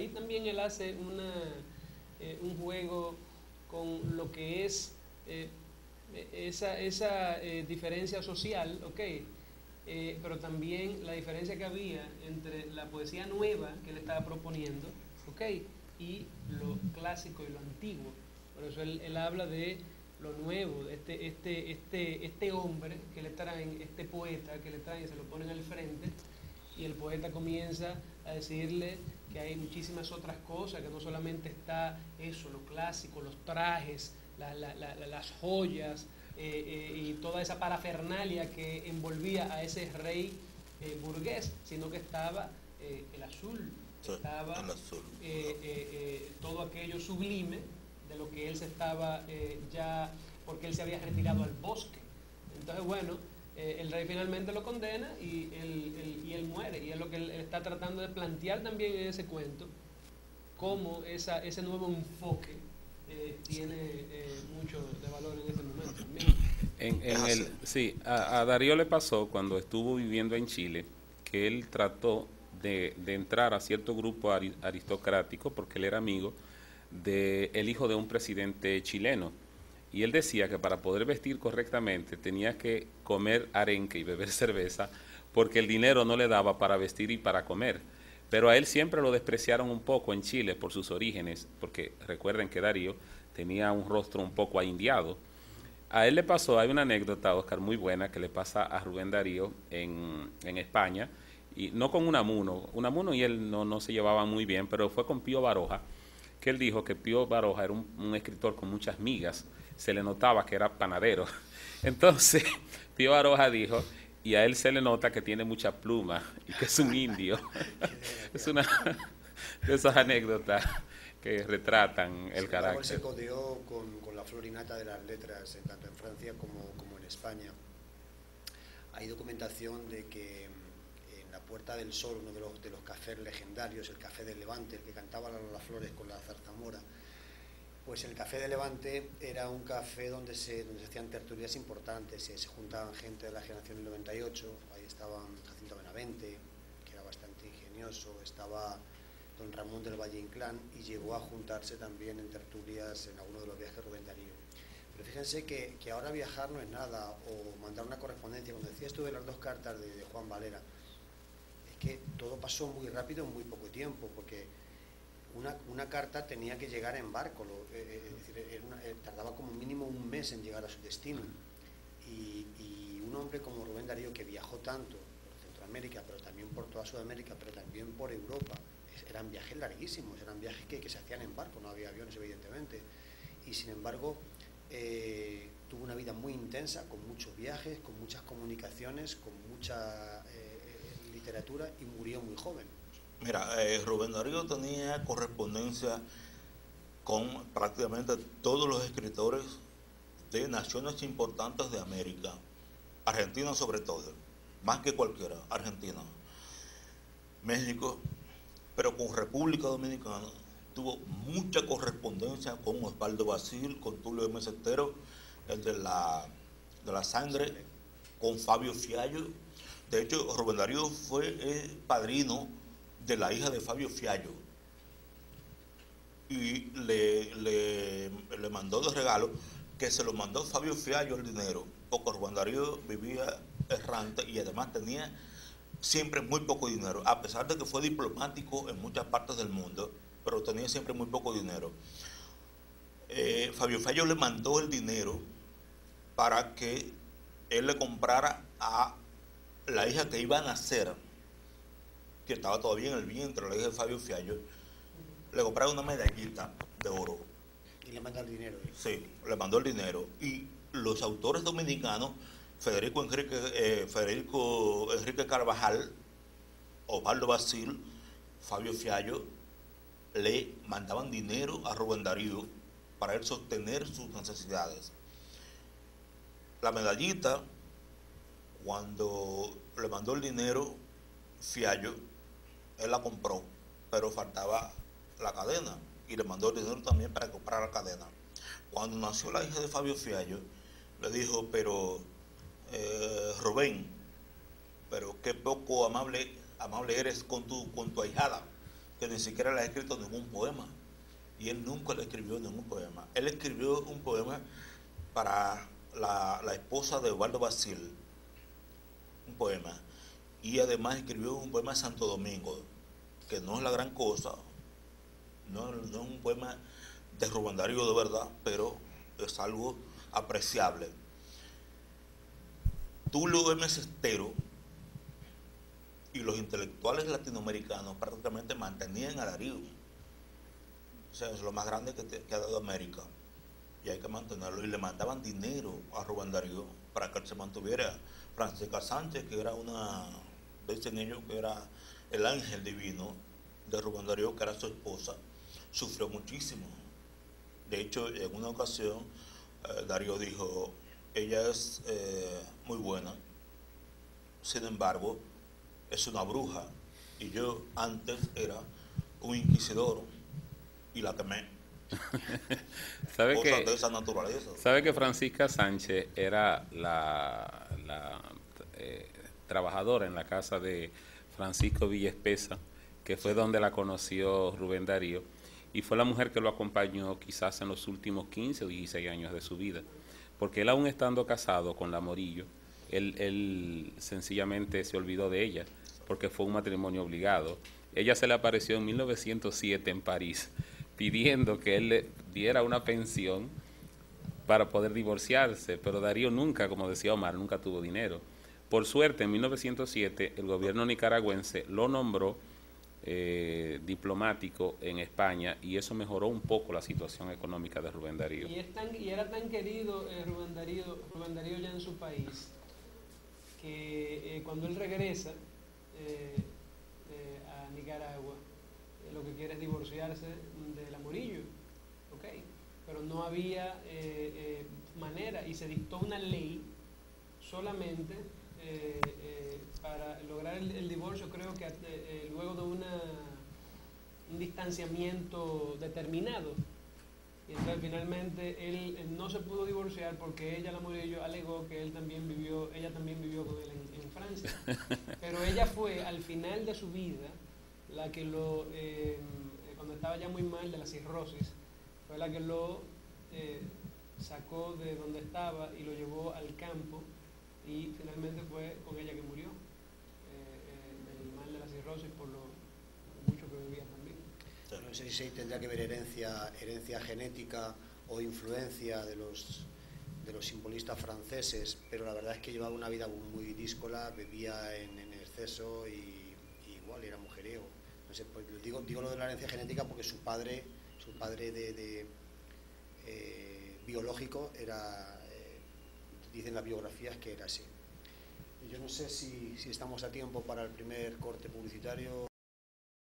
ahí también él hace un juego con lo que es esa diferencia social, ¿ok? Pero también la diferencia que había entre la poesía nueva que él estaba proponiendo, ¿ok? Y lo clásico y lo antiguo. Por eso él habla de lo nuevo, de este hombre que le traen, este poeta que le traen y se lo ponen al frente, y el poeta comienza a decirle que hay muchísimas otras cosas, que no solamente está eso, lo clásico, los trajes, las joyas, y toda esa parafernalia que envolvía a ese rey burgués, sino que estaba el azul, Sí, estaba el azul. todo aquello sublime de lo que él se estaba ya, porque él se había retirado al bosque. Entonces, bueno, el rey finalmente lo condena y él muere, y es lo que él está tratando de plantear también en ese cuento, cómo ese nuevo enfoque tiene mucho de valor en ese momento también. Sí, a Darío le pasó cuando estuvo viviendo en Chile que él trató de entrar a cierto grupo aristocrático porque él era amigo del hijo de un presidente chileno. Y él decía que para poder vestir correctamente tenía que comer arenque y beber cerveza porque el dinero no le daba para vestir y para comer. Pero a él siempre lo despreciaron un poco en Chile por sus orígenes, porque recuerden que Darío tenía un rostro un poco ahindiado. A él le pasó, hay una anécdota, Oscar, muy buena que le pasa a Rubén Darío en España, y no con Unamuno y él no se llevaban muy bien, pero fue con Pío Baroja, que él dijo que Pío Baroja era un escritor con muchas migas, se le notaba que era panadero. Entonces, Pío Baroja dijo, y a él se le nota que tiene mucha pluma y que es un indio. Es una de esas anécdotas que retratan el carácter. Él se codeó con la florinata de las letras, tanto en Francia como en España. Hay documentación de que en la Puerta del Sol, uno de los cafés legendarios, el Café de Levante, el que cantaba las flores con la zarzamora, pues el Café de Levante era un café donde se hacían tertulias importantes, se juntaban gente de la generación del 98, ahí estaban Jacinto Benavente, que era bastante ingenioso, estaba don Ramón del Valle Inclán, y llegó a juntarse también en tertulias en alguno de los viajes de Rubén Darío. Pero fíjense que ahora viajar no es nada, o mandar una correspondencia. Cuando decía esto de las dos cartas de Juan Valera, es que todo pasó muy rápido en muy poco tiempo, porque una carta tenía que llegar en barco, es decir, tardaba como mínimo un mes en llegar a su destino. Y un hombre como Rubén Darío, que viajó tanto por Centroamérica, pero también por toda Sudamérica, pero también por Europa, eran viajes larguísimos, eran viajes que se hacían en barco, no había aviones evidentemente, y sin embargo tuvo una vida muy intensa, con muchos viajes, con muchas comunicaciones, con mucha literatura, y murió muy joven. Mira, Rubén Darío tenía correspondencia con prácticamente todos los escritores de naciones importantes de América, Argentina sobre todo, más que cualquiera, Argentina, México, pero con República Dominicana tuvo mucha correspondencia con Osvaldo Basil, con Tulio M. Cestero, el de la sangre, con Fabio Fiallo. De hecho, Rubén Darío fue el padrino de la hija de Fabio Fiallo, y le mandó de regalo, que se lo mandó Fabio Fiallo el dinero, porque Rubén Darío vivía errante y además tenía siempre muy poco dinero, a pesar de que fue diplomático en muchas partes del mundo, pero tenía siempre muy poco dinero. Fabio Fiallo le mandó el dinero para que él le comprara a la hija que iba a nacer, que estaba todavía en el vientre, la hija de Fabio Fiallo, le comprara una medallita de oro. Y le manda el dinero. Sí, le mandó el dinero. Y los autores dominicanos, Federico Enrique Carvajal, Osvaldo Basil, Fabio Fiallo, le mandaban dinero a Rubén Darío para él sostener sus necesidades. La medallita, cuando le mandó el dinero Fiallo, él la compró, pero faltaba la cadena, y le mandó el dinero también para comprar la cadena. Cuando nació la hija de Fabio Fiallo, le dijo, pero Rubén, pero qué poco amable eres con tu ahijada. que ni siquiera le ha escrito ningún poema. Y él nunca le escribió ningún poema. Él escribió un poema para la esposa de Eduardo Basil, un poema. Y además escribió un poema a Santo Domingo, que no es la gran cosa, no es un poema de Rubén Darío de verdad, pero es algo apreciable. Tulio M. Estero y los intelectuales latinoamericanos prácticamente mantenían a Darío. O sea, es lo más grande que ha dado América. Y hay que mantenerlo. Y le mandaban dinero a Rubén Darío para que él se mantuviera. Francisca Sánchez, que era dicen ellos que era el ángel divino de Rubén Darío, que era su esposa, sufrió muchísimo. De hecho, en una ocasión, Darío dijo, ella es muy buena, sin embargo, es una bruja, y yo antes era un inquisidor, y la quemé. ¿Sabe Cosas de esa naturaleza. ¿Sabe que Francisca Sánchez era la trabajadora en la casa de Francisco Villaespesa, que fue donde la conoció Rubén Darío, y fue la mujer que lo acompañó quizás en los últimos 15 o 16 años de su vida, porque él, aún estando casado con la Morillo, él sencillamente se olvidó de ella, porque fue un matrimonio obligado. Ella se le apareció en 1907 en París, pidiendo que él le diera una pensión para poder divorciarse, pero Darío nunca, como decía Omar, nunca tuvo dinero. Por suerte, en 1907, el gobierno nicaragüense lo nombró diplomático en España, y eso mejoró un poco la situación económica de Rubén Darío. Y era tan querido Rubén Darío ya en su país, que cuando él regresa a Nicaragua, lo que quiere es divorciarse de la Morillo, ¿okay? Pero no había manera, y se dictó una ley solamente para lograr el divorcio, creo que luego de un distanciamiento determinado. Y entonces finalmente él no se pudo divorciar porque ella, la Morillo, alegó que ella también vivió con él en Francia. Pero ella fue al final de su vida la que cuando estaba ya muy mal de la cirrosis, fue la que lo sacó de donde estaba y lo llevó al campo, y finalmente fue con ella que murió del mal de la cirrosis por lo mucho que vivía también. No sé si tendrá que ver herencia genética o influencia de los simbolistas franceses, pero la verdad es que llevaba una vida muy díscola, bebía en exceso y igual era mujeriego. No sé, pues digo lo de la herencia genética porque su padre biológico era, dicen las biografías que era así. Y yo no sé si estamos a tiempo para el primer corte publicitario.